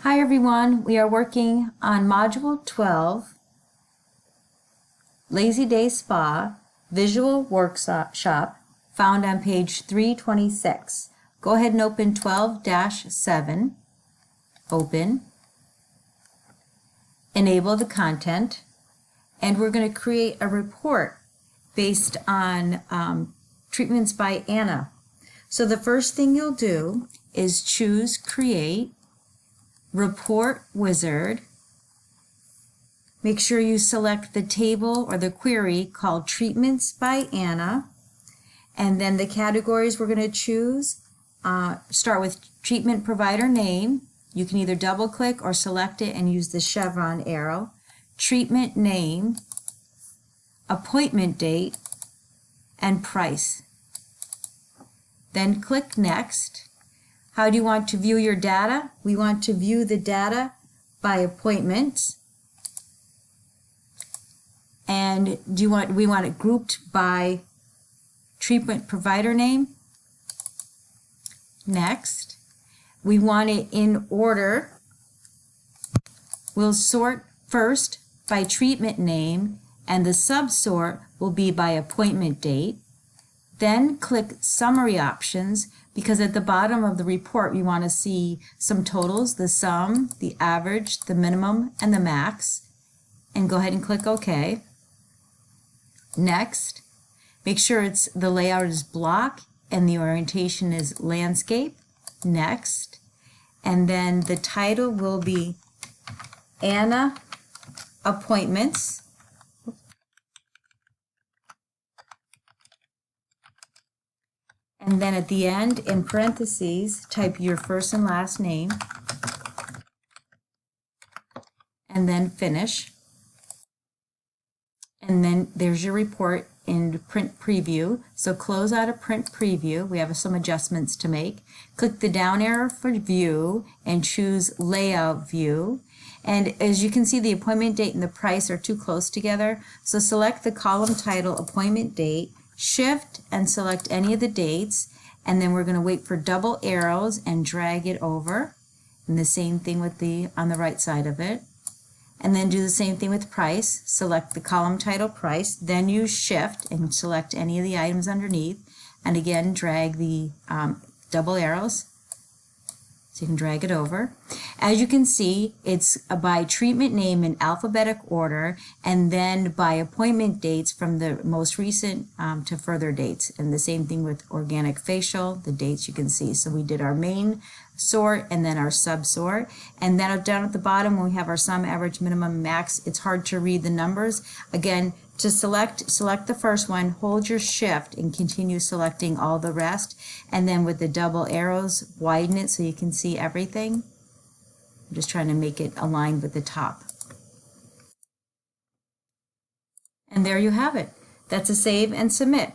Hi everyone, we are working on Module 12, Lazy Days Spa, Visual Workshop, found on page 326. Go ahead and open 12-7, open, enable the content, and we're going to create a report based on treatments by Anna. So the first thing you'll do is choose Create, Report Wizard. Make sure you select the table or the query called Treatments by Anna. And then the categories we're going to choose start with treatment provider name. You can either double click or select it and use the chevron arrow. Treatment name, appointment date, and price. Then click Next. How do you want to view your data? We want to view the data by appointments. And we want it grouped by treatment provider name. Next. We want it in order. We'll sort first by treatment name, and the subsort will be by appointment date. Then click Summary Options, because at the bottom of the report we want to see some totals, the sum, the average, the minimum, and the max. And go ahead and click OK. Next, make sure the layout is block and the orientation is landscape. Next, and then the title will be Anna Appointments. And then at the end, in parentheses, type your first and last name, and then finish. And then there's your report in print preview. So close out of print preview. We have some adjustments to make. Click the down arrow for view and choose layout view. And as you can see, the appointment date and the price are too close together. So select the column title appointment date, shift and select any of the dates, and then we're going to wait for double arrows and drag it over. And the same thing with on the right side of it. And then do the same thing with price. Select the column title price, then use shift and select any of the items underneath, and again drag the double arrows so you can drag it over. As you can see, it's by treatment name in alphabetic order, and then by appointment dates from the most recent to further dates. And the same thing with organic facial, the dates you can see. So we did our main sort and then our subsort. And then down at the bottom when we have our sum, average, minimum, max, it's hard to read the numbers. Again, to select the first one, hold your shift and continue selecting all the rest. And then with the double arrows, widen it so you can see everything. I'm just trying to make it aligned with the top. And there you have it. That's a save and submit.